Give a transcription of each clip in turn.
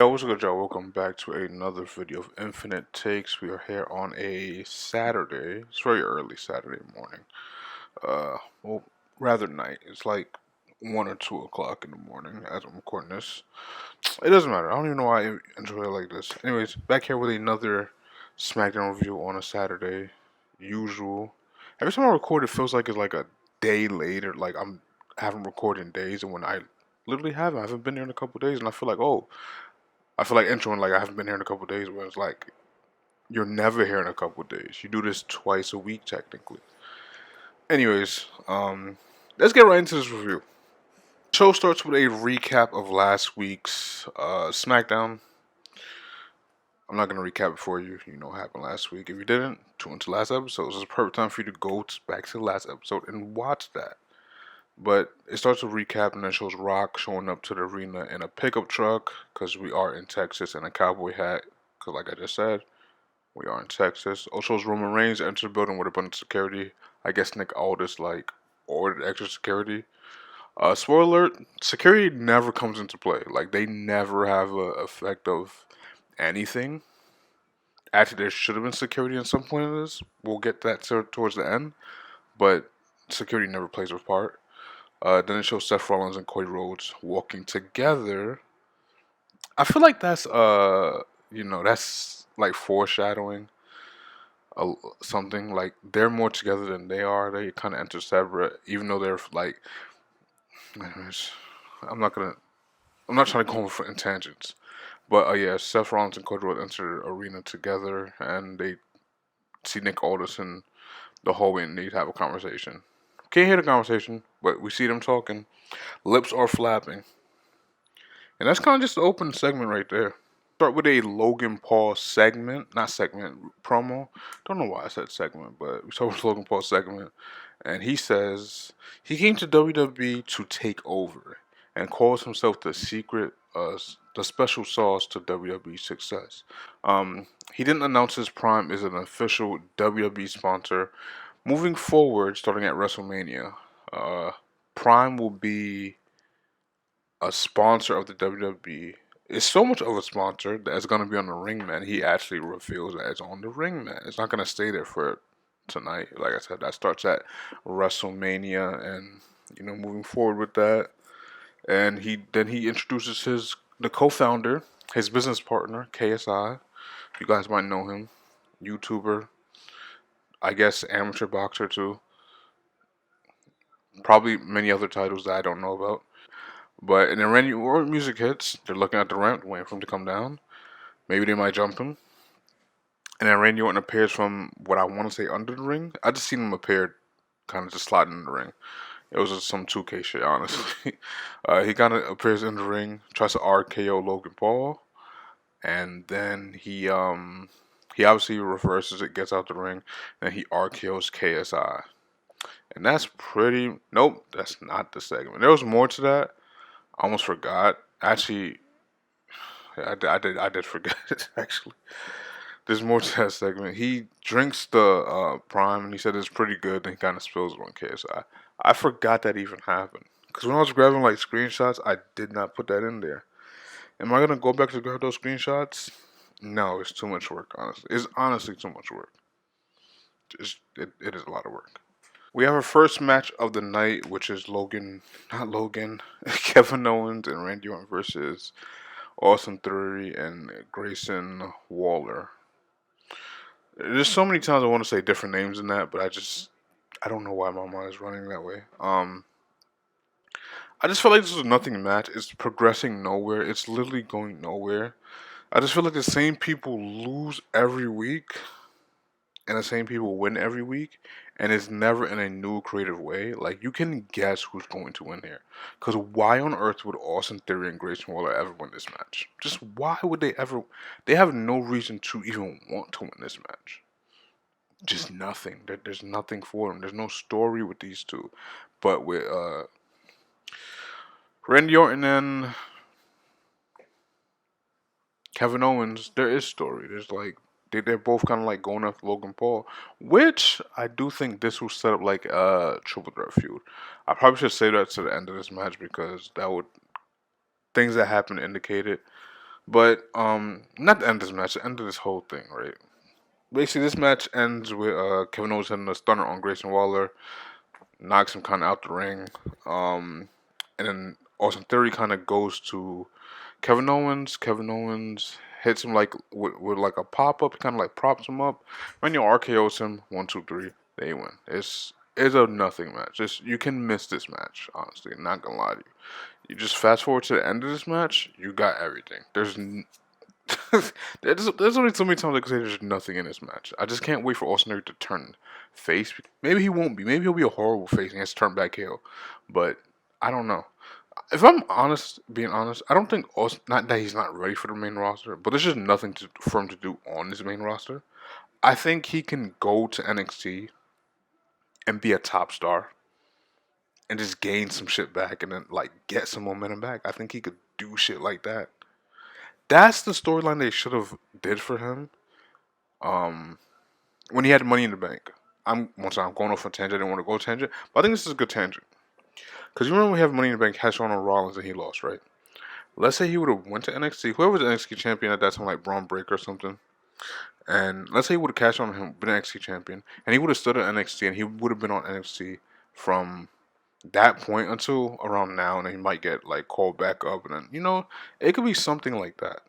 Yo, what's good, y'all? Welcome back to another video of Infinite Takes. We are here on a Saturday. It's very early Saturday morning. Well, rather night. It's like 1 or 2 o'clock in the morning as I'm recording this. It doesn't matter. I don't even know why I enjoy it like this. Anyways, back here with another Smackdown review on a Saturday. Usual. Every time I record, it feels like it's like a day later. Like I haven't recorded in days, and when I literally haven't. I haven't been here in a couple days, and I feel like, oh. I feel like introing like I haven't been here in a couple days, where it's like you're never here in a couple days. You do this twice a week technically. Anyways, let's get right into this review. The show starts with a recap of last week's SmackDown. I'm not gonna recap it for you. You know what happened last week. If you didn't, tune into last episode. This is a perfect time for you to go back to the last episode and watch that. But it starts with recap and then shows Rock showing up to the arena in a pickup truck because we are in Texas, and a cowboy hat because, like I just said, we are in Texas. Also shows Roman Reigns enter the building with a bunch of security. I guess Nick Aldis like ordered extra security. Spoiler alert: security never comes into play. Like they never have a effect of anything. Actually, there should have been security in some point of this. We'll get that towards the end, but security never plays a part. Then it shows Seth Rollins and Cody Rhodes walking together. I feel like that's like foreshadowing something. Like they're more together than they are. They kind of enter separate, even though they're like. I'm not gonna. I'm not trying to go in tangents, but yeah, Seth Rollins and Cody Rhodes enter the arena together, and they see Nick Aldis in the hallway and need to have a conversation. Can't hear the conversation, but we see them talking. Lips are flapping. And that's kind of just the open segment right there. Start with a Logan Paul segment, not segment, promo. Don't know why I said segment, but we start with Logan Paul segment. And he says he came to WWE to take over and calls himself the special sauce to WWE success. He didn't announce his Prime is an official WWE sponsor. Moving forward, starting at WrestleMania, Prime will be a sponsor of the WWE. It's so much of a sponsor that it's going to be on the ring mat. He actually reveals that it's on the ring mat. It's not going to stay there for tonight. Like I said, that starts at WrestleMania, and moving forward with that. And he introduces the co-founder, his business partner, KSI. You guys might know him, YouTuber, I guess amateur boxer too. Probably many other titles that I don't know about. But and then Randy Orton music hits. They're looking at the ramp, waiting for him to come down. Maybe they might jump him. And then Randy Orton appears from what I want to say under the ring. I just seen him appear, kind of just sliding in the ring. It was just some 2K shit, honestly. He kind of appears in the ring, tries to RKO Logan Paul, and then he obviously reverses it, gets out the ring, and he RKOs KSI. And that's pretty. Nope, that's not the segment. There was more to that. I almost forgot. Actually, yeah, I did forget it. Actually, there's more to that segment. He drinks the Prime, and he said it's pretty good. Then he kind of spills it on KSI. I forgot that even happened because when I was grabbing like screenshots, I did not put that in there. Am I gonna go back to grab those screenshots? No, it's too much work. Honestly, it's honestly too much work. It is a lot of work. We have our first match of the night, which is Kevin Owens and Randy Orton versus Austin Theory and Grayson Waller. There's so many times I want to say different names in that, but I don't know why my mind is running that way. I just feel like this is a nothing match. It's progressing nowhere. It's literally going nowhere. I just feel like the same people lose every week and the same people win every week, and it's never in a new creative way. Like you can guess who's going to win here, because why on earth would Austin Theory and Grayson Waller ever win this match? Just why would they ever? They have no reason to even want to win this match. Just nothing. There's nothing for them. There's no story with these two, but with Randy Orton and Kevin Owens, there is story. There's like they're both kind of like going after Logan Paul, which I do think this will set up like a triple threat feud. I probably should say that to the end of this match because that would things that happen indicate it. But not the end of this match, the end of this whole thing, right? Basically, this match ends with Kevin Owens hitting a stunner on Grayson Waller, knocks him kind of out the ring, and then Austin Theory kind of goes to Kevin Owens. Kevin Owens hits him like with like a pop up, kind of like props him up. Randy RKO's him 1, 2, 3. They win. It's a nothing match. Just you can miss this match. Honestly, not gonna lie to you. You just fast forward to the end of this match. You got everything. There's only so many times I can say there's nothing in this match. I just can't wait for Austin Theory to turn face. Maybe he won't be. Maybe he'll be a horrible face and he has to turn back heel. But I don't know. If I'm honest, being honest, I don't think Austin, not that he's not ready for the main roster, but there's just nothing for him to do on this main roster. I think he can go to NXT and be a top star and just gain some shit back and then like get some momentum back. I think he could do shit like that. That's the storyline they should have did for him. Um, when he had Money in the Bank. I'm going off a tangent. I didn't want to go tangent, but I think this is a good tangent because you remember we have Money in the Bank had Shawn Rollins and he lost, right? Let's say he would have went to NXT. Whoever was the NXT champion at that time, like Braun Breaker or something, and let's say he would have cashed on him, been NXT champion, and he would have stood at NXT, and he would have been on NXT from that point until around now, and then he might get like called back up, and then it could be something like that.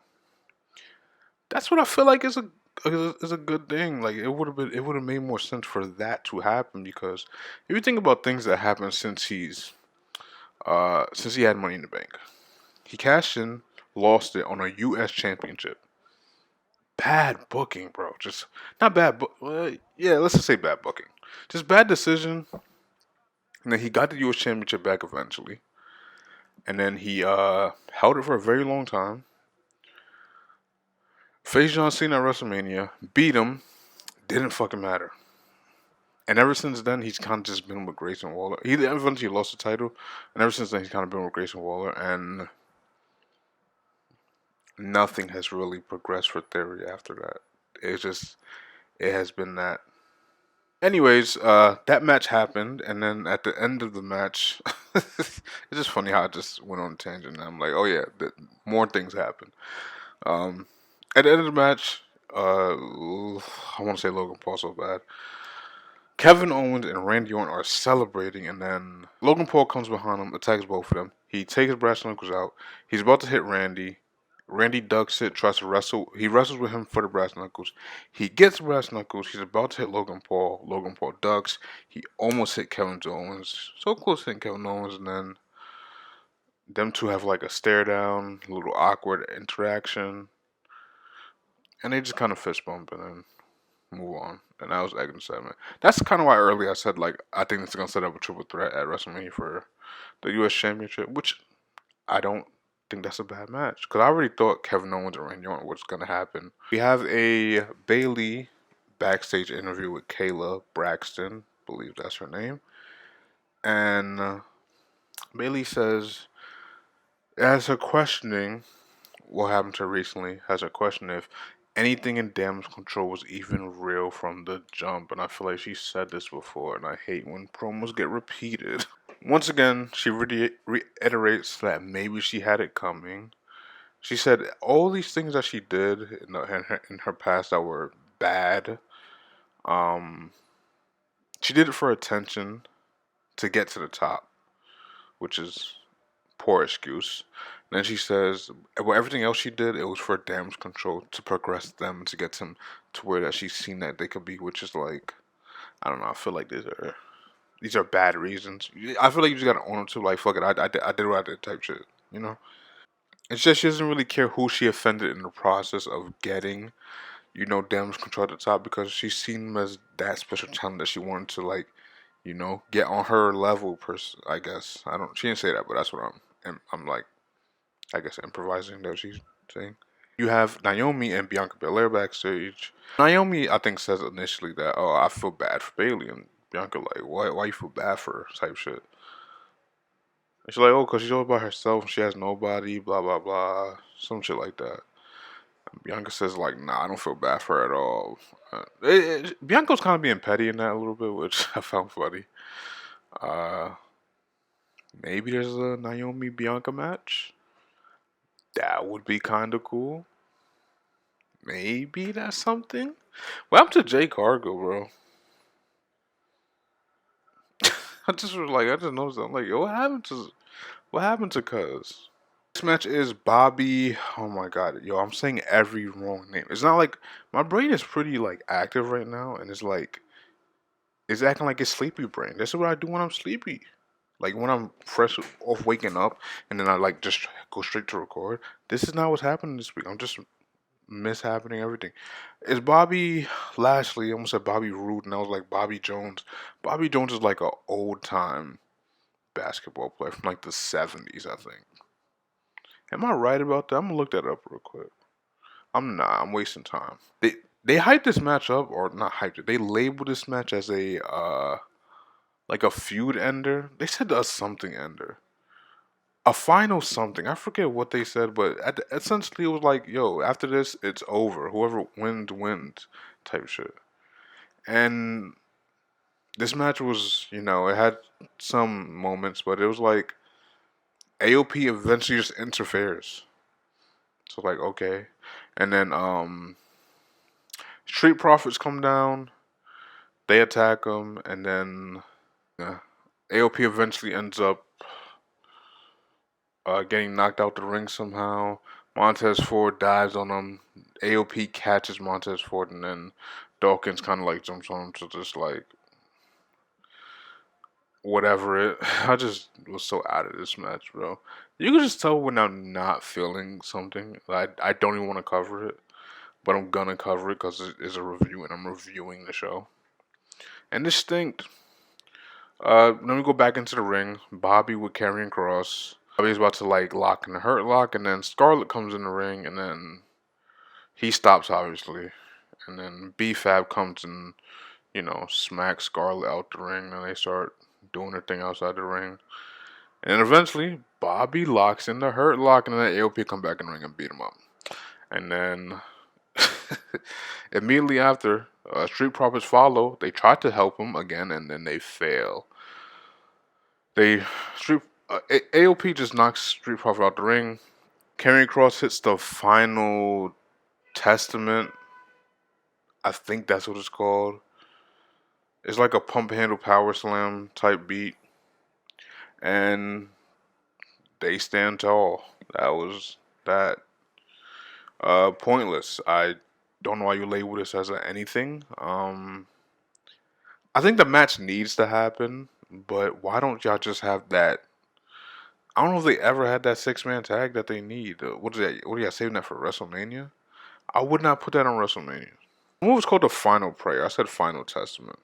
That's what I feel like is a good thing. Like it would have made more sense for that to happen because if you think about things that happened since he had Money in the Bank, he cashed in, lost it on a U.S. championship. Bad booking, bro. Just not bad, but yeah, let's just say bad booking. Just bad decision. And then he got the U.S. championship back eventually, and then he held it for a very long time. Faced John Cena at WrestleMania, beat him, didn't fucking matter. And ever since then, he's kind of just been with Grayson Waller. He eventually lost the title, and ever since then, he's kind of been with Grayson Waller, and nothing has really progressed for Theory after that. It has been that. Anyways, that match happened, and then at the end of the match, it's just funny how I just went on a tangent. And I'm like, oh yeah, more things happen. Um, at the end of the match, I want to say Logan Paul so bad. Kevin Owens and Randy Orton are celebrating, and then Logan Paul comes behind him, attacks both of them. He takes his brass knuckles out. He's about to hit Randy. Randy ducks it, tries to wrestle. He wrestles with him for the brass knuckles. He gets brass knuckles. He's about to hit Logan Paul. Logan Paul ducks. He almost hit Kevin Owens. So close to hitting Kevin Owens, and then them two have like a stare down, a little awkward interaction, and they just kind of fist bump and then move on. And that was Egg 7. That's kind of why earlier I said like I think this is gonna set up a triple threat at WrestleMania for the U.S. Championship, which I don't think that's a bad match because I already thought Kevin Owens and Randy Orton was gonna happen. We have a Bayley backstage interview with Kayla Braxton, I believe that's her name, and Bayley says as her questioning what happened to her recently, has her question if anything in damage control was even real from the jump, and I feel like she said this before, and I hate when promos get repeated. Once again, she reiterates that maybe she had it coming. She said all these things that she did in her past that were bad, um, she did it for attention to get to the top, which is poor excuse. And then she says, well, everything else she did, it was for damage control to progress them and to get them to where that she's seen that they could be, which is like, I don't know. I feel like these are bad reasons. I feel like you just gotta own them too. Like, fuck it, I did what I did type shit. You know. It's just she doesn't really care who she offended in the process of getting, damage control at the top because she's seen him as that special talent that she wanted to like, get on her level. I guess I don't. She didn't say that, but that's what I'm like. I guess improvising that she's saying. You have Naomi and Bianca Belair backstage. Naomi, I think, says initially that, oh, I feel bad for Bayley, and Bianca like, why you feel bad for her type shit. And she's like, oh, cause she's all by herself, she has nobody, blah blah blah, some shit like that. Bianca says like, nah, I don't feel bad for her at all. Bianca's kind of being petty in that a little bit, which I found funny. Uh, maybe there's a Naomi Bianca match. That would be kind of cool. Maybe that's something. What happened to Jay Cargill, bro? I just was like, I just noticed. I'm like, yo, what happened to Cuz? This match is Bobby. Oh my god, yo, I'm saying every wrong name. It's not like my brain is pretty like active right now, and it's acting like it's sleepy brain. This is what I do when I'm sleepy. Like when I'm fresh off waking up, and then I like just go straight to record. This is not what's happening this week. I'm just mishappening everything. It's Bobby Lashley. I almost said Bobby Roode, and I was like Bobby Jones. Bobby Jones is like a old time basketball player from like the '70s, I think. Am I right about that? I'm gonna look that up real quick. I'm not. I'm wasting time. They hyped this match up, or not hyped it. They labeled this match as a like a feud ender. They said a something ender, a final something. I forget what they said, but essentially it was like, yo, after this, it's over. Whoever wins wins, type shit. And this match was, it had some moments, but it was like AOP eventually just interferes. So like, okay, and then Street Profits come down. They attack him, and then AOP eventually ends up getting knocked out the ring somehow. Montez Ford dives on him. AOP catches Montez Ford, and then Dawkins kind of like jumps on him to just like whatever it. I just was so out of this match, bro. You can just tell when I'm not feeling something. I don't even want to cover it, but I'm gonna cover it because it is a review, and I'm reviewing the show. And distinct. Let me go back into the ring. Bobby with Karrion Cross. Bobby's about to like lock in the hurt lock, and then Scarlett comes in the ring, and then he stops obviously, and then B-Fab comes and smacks Scarlett out the ring, and they start doing their thing outside the ring, and eventually Bobby locks in the hurt lock, and then AOP come back in the ring and beat him up, and then immediately after, Street Profits follow. They try to help him again, and then they fail. They Street AOP just knocks Street Profit out the ring. Karrion Cross hits the final testament. I think that's what it's called. It's like a pump handle power slam type beat, and they stand tall. That was that. Pointless. I don't know why you label this as anything. I think the match needs to happen, but why don't y'all just have that? I don't know if they ever had that 6-man tag that they need. What is that? What are y'all saving that for WrestleMania? I would not put that on WrestleMania. The move is called the Final Prayer. I said Final Testament.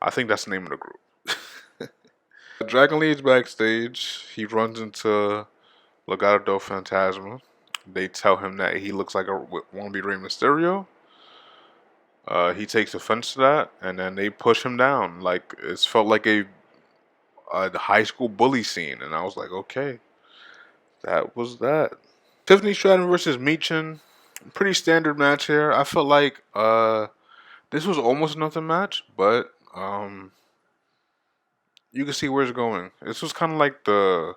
I think that's the name of the group. Dragon Lee's backstage. He runs into Legado del Fantasma. They tell him that he looks like a wannabe Rey Mysterio. He takes offense to that, and then they push him down. Like it's felt like a high school bully scene, and I was like, okay, that was that. Tiffany Stratton versus Michin. Pretty standard match here. I felt like this was almost nothing match, but you can see where it's going. This was kind of like the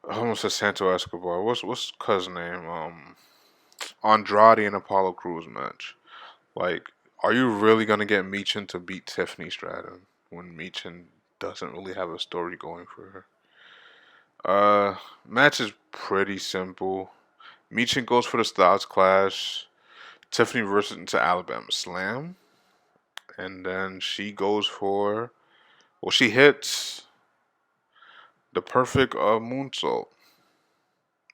I almost said Santo Escobar. What's cousin name? Andrade and Apollo Crews match. Like, are you really gonna get Michin to beat Tiffany Stratton when Michin doesn't really have a story going for her? Match is pretty simple. Michin goes for the Styles Clash. Tiffany versus into Alabama Slam, and then she goes for she hits the perfect moonsault.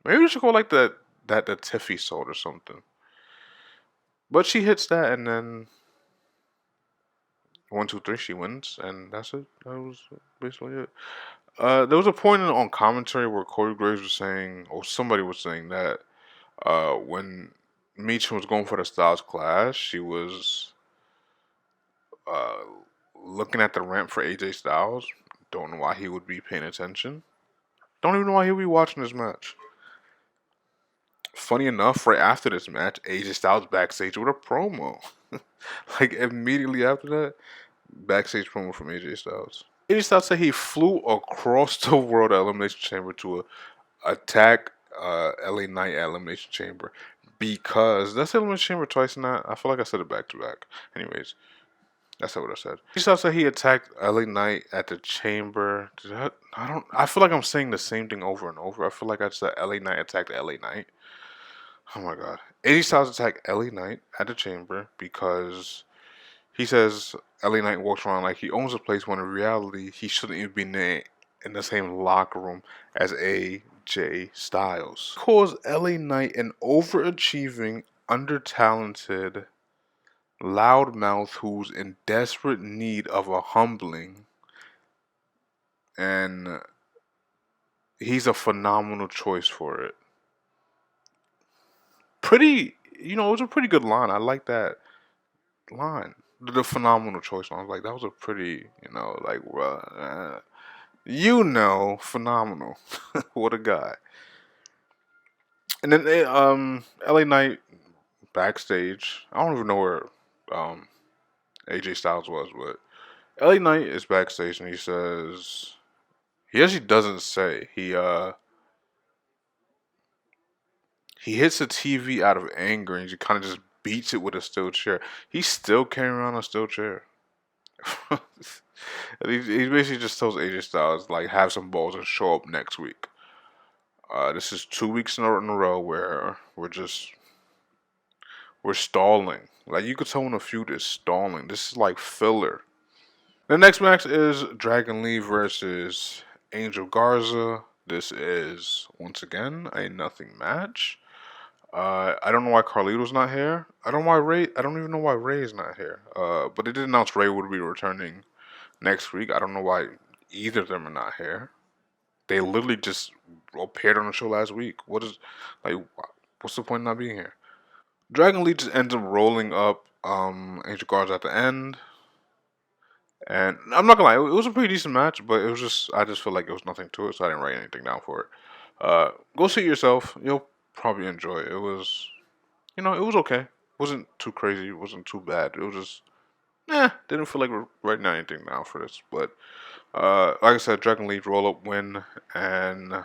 Maybe we should go like the Tiffy salt or something. But she hits that, and then 1, 2, 3, she wins, and that's it. That was basically it. There was a point on commentary where Corey Graves was saying, or somebody was saying that when Meechin was going for the Styles Clash, she was uh, looking at the ramp for AJ Styles. Don't know why he would be paying attention. Don't even know why he would be watching this match. Funny enough, right after this match, AJ Styles backstage with a promo. Like immediately after that, backstage promo from AJ Styles. AJ Styles said he flew across the world Elimination Chamber to attack LA Knight at Elimination Chamber because that's Elimination Chamber twice now. I feel like I said it back to back. Anyways, that's not what I said. He said he attacked LA Knight at the Chamber. I don't. I feel like I'm saying the same thing over and over. I feel like I said LA Knight attacked LA Knight. Oh my god. AJ Styles attacked LA Knight at the Chamber because he says LA Knight walks around like he owns the place when in reality he shouldn't even be in the same locker room as AJ Styles. Calls LA Knight an overachieving, under-talented loudmouth who's in desperate need of a humbling, and he's a phenomenal choice for it. Pretty, it was a pretty good line. I like that line. The phenomenal choice line. I was like, that was a pretty, phenomenal. What a guy. And then LA Knight backstage. I don't even know where AJ Styles was, but LA Knight is backstage and he says he actually doesn't say. He hits the TV out of anger and he kind of just beats it with a steel chair. He's still carrying around a steel chair. he basically just tells AJ Styles like have some balls and show up next week. This is 2 weeks in a row where we're stalling. Like you could tell when a feud is stalling. This is like filler. The next match is Dragon Lee versus Angel Garza. This is once again a nothing match. I don't know why Carlito's not here. I don't even know why Ray is not here. But they did announce Ray would be returning next week. I don't know why either of them are not here. They literally just appeared on the show last week. What's the point of not being here? Dragon Lee just ends up rolling up Angel Garza at the end. And I'm not gonna lie, it was a pretty decent match, but I just feel like there was nothing to it, so I didn't write anything down for it. Go see it yourself. You'll probably enjoy it. It was, it was okay. It wasn't too crazy. It wasn't too bad. It was just, didn't feel like writing anything down for this. But like I said, Dragon Lee roll up win, and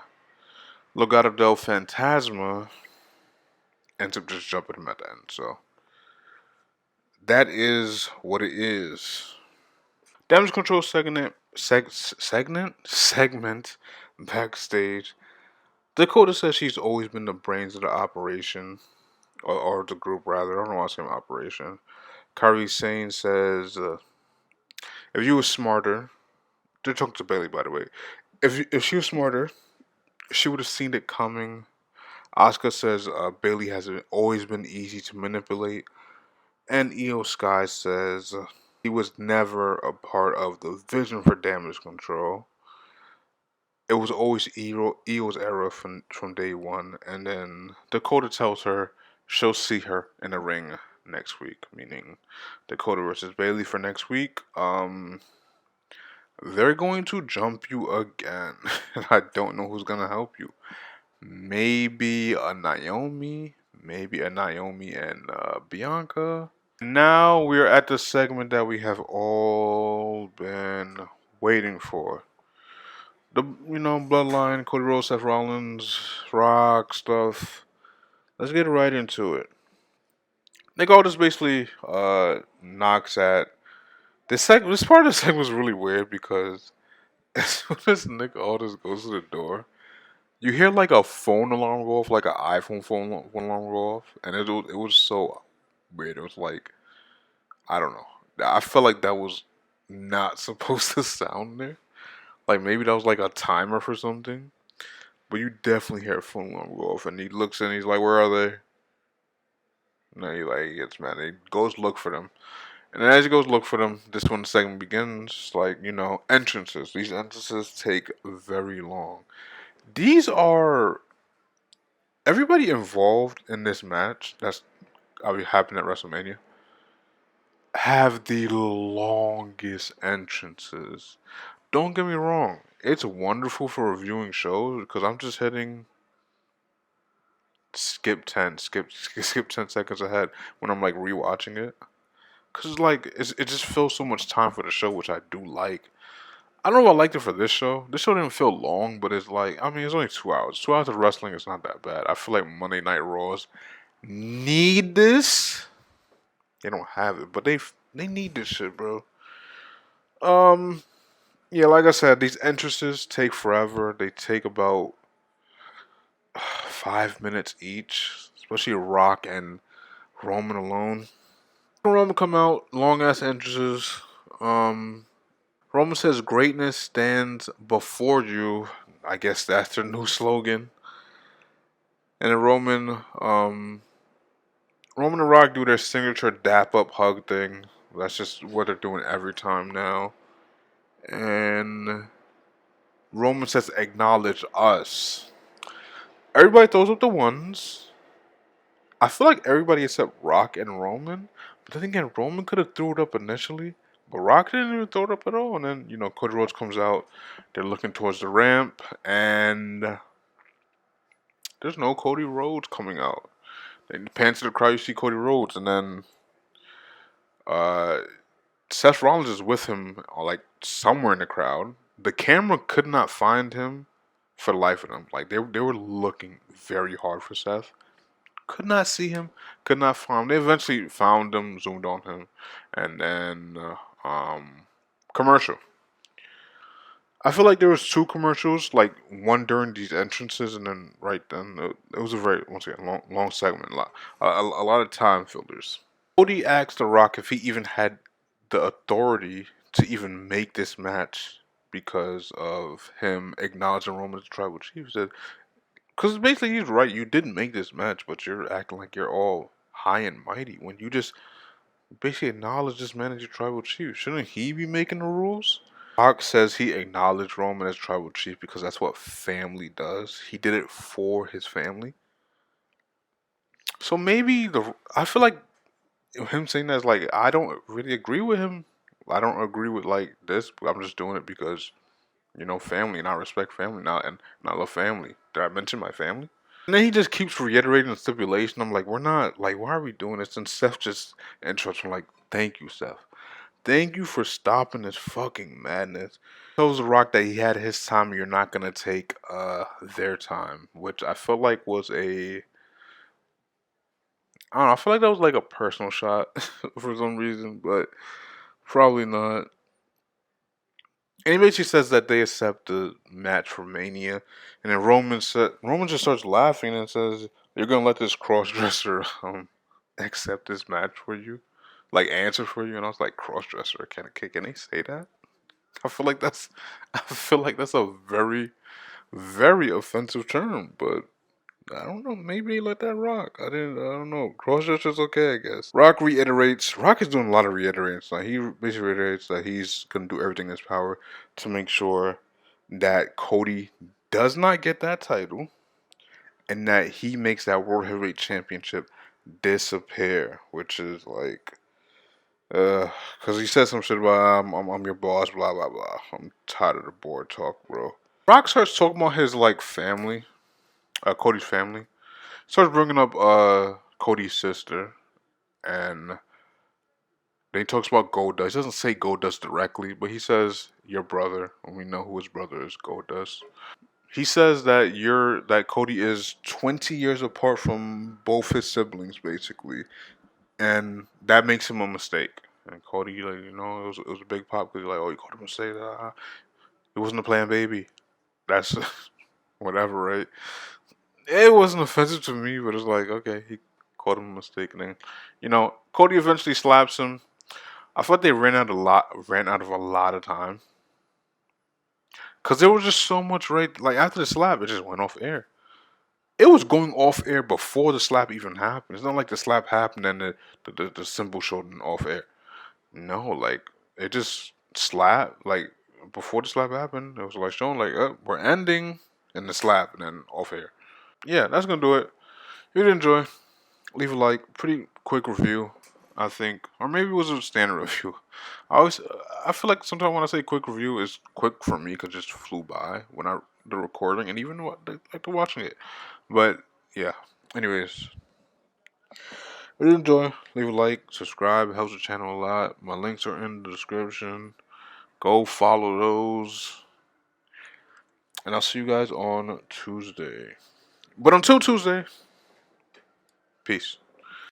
Legado del Fantasma ends up just jumping him at the end. So that is what it is. Damage control segment backstage. Dakota says she's always been the brains of the operation, or the group rather. I don't know why I'm saying operation. Kairi Sane says, "If you were smarter," they're talking to Bailey, by the way. If she was smarter, she would have seen it coming. Asuka says Bailey has always been easy to manipulate, and Io Sky says he was never a part of the vision for damage control. It was always Io's era from day one, and then Dakota tells her she'll see her in the ring next week, meaning Dakota versus Bailey for next week. They're going to jump you again. I don't know who's gonna help you. Maybe a Naomi and Bianca. Now we're at the segment that we have all been waiting for. The Bloodline, Cody Rhodes, Seth Rollins, Rock stuff. Let's get right into it. Nick Aldis basically knocks at this segment. This part of the segment was really weird because as soon as Nick Aldis goes to the door, you hear like a phone alarm go off, like an iPhone phone alarm go off, and it was so weird. It was like, I don't know. I felt like that was not supposed to sound there. Like maybe that was like a timer for something. But you definitely hear a phone alarm go off, and he looks and he's like, "Where are they?" And he gets mad. He goes look for them, and then as he goes look for them, this when the segment begins. Entrances. These entrances take very long. These are everybody involved in this match. That's happened at WrestleMania. Have the longest entrances. Don't get me wrong. It's wonderful for reviewing shows because I'm just hitting skip 10 seconds ahead when I'm like rewatching it, because it just fills so much time for the show, which I do like. I don't know if I liked it for this show. This show didn't feel long, but it's like, I mean, it's only 2 hours. 2 hours of wrestling is not that bad. I feel like Monday Night Raws need this. They don't have it, but they need this shit, bro. Um, yeah, like I said, these entrances take forever. They take about 5 minutes each, especially Rock and Roman alone. Roman come out, long ass entrances. Um, Roman says greatness stands before you. I guess that's their new slogan. And then Roman and Rock do their signature dap up hug thing. That's just what they're doing every time now. And Roman says acknowledge us. Everybody throws up the ones. I feel like everybody except Rock and Roman. But then again, Roman could have threw it up initially. But Rock didn't even throw it up at all. And then, Cody Rhodes comes out. They're looking towards the ramp. And there's no Cody Rhodes coming out. They pan to the crowd, you see Cody Rhodes. And then uh, Seth Rollins is with him, like, somewhere in the crowd. The camera could not find him for the life of them. Like, they were looking very hard for Seth. Could not see him, could not find him. They eventually found him, zoomed on him, and then commercial. I feel like there was two commercials, like one during these entrances, and then right then it was a very once again long segment, a lot of time fillers. Cody asked The Rock if he even had the authority to even make this match because of him acknowledging Roman's tribal chief. He said, because basically he's right. You didn't make this match, but you're acting like you're all high and mighty when you just basically acknowledge this man as your tribal chief. Shouldn't he be making the rules? Rock says he acknowledged Roman as tribal chief because that's what family does. He did it for his family. So maybe I feel like him saying that is like I don't really agree with him. I don't agree with like this. But I'm just doing it because family, and I respect family now, and I love family. Did I mention my family? And then he just keeps reiterating the stipulation. I'm like, we're not, like, why are we doing this? And Seth just interrupts me, like, thank you, Seth. Thank you for stopping this fucking madness. Tells The Rock that he had his time and you're not going to take their time, which I felt like was I don't know, I feel like that was like a personal shot for some reason, but probably not. And he basically says that they accept the match for Mania, and then Roman just starts laughing and says, "You're gonna let this crossdresser accept this match for you, like answer for you?" And I was like, "Crossdresser? Can they say that?" I feel like that's I feel like that's a very very offensive term, but I don't know. Maybe they let that rock. I don't know. Crossdresser's okay, I guess. Rock reiterates. Rock is doing a lot of reiterates. Like he basically reiterates that he's gonna do everything in his power to make sure that Cody does not get that title, and that he makes that World Heavyweight Championship disappear. Which is like, because he said some shit about I'm your boss, blah blah blah. I'm tired of the board talk, bro. Rock starts talking about his like family, Cody's family. Starts bringing up Cody's sister, and then he talks about Goldust. He doesn't say Goldust directly, but he says your brother, and we know who his brother is, Goldust. He says that Cody is 20 years apart from both his siblings, basically, and that makes him a mistake. And Cody, like it was a big pop because like, oh, you called him a mistake. It wasn't a planned baby. That's whatever, right? It wasn't offensive to me, but it's like, okay, he caught him a mistake, and then, Cody eventually slaps him. I thought they ran out of a lot of time, cause there was just so much right. Like after the slap, it just went off air. It was going off air before the slap even happened. It's not like the slap happened and the symbol showed an off air. No, like it just slapped. Like before the slap happened, it was like showing like, we're ending, and the slap, and then off air. Yeah, that's gonna do it. If you did enjoy, leave a like. Pretty quick review, I think, or maybe it was a standard review. I feel like sometimes when I say quick review, it's quick for me because it just flew by when I the recording and even like the watching it. But yeah, anyways, if you did enjoy, leave a like, subscribe. It helps the channel a lot. My links are in the description. Go follow those. And I'll see you guys on Tuesday. But until Tuesday, peace.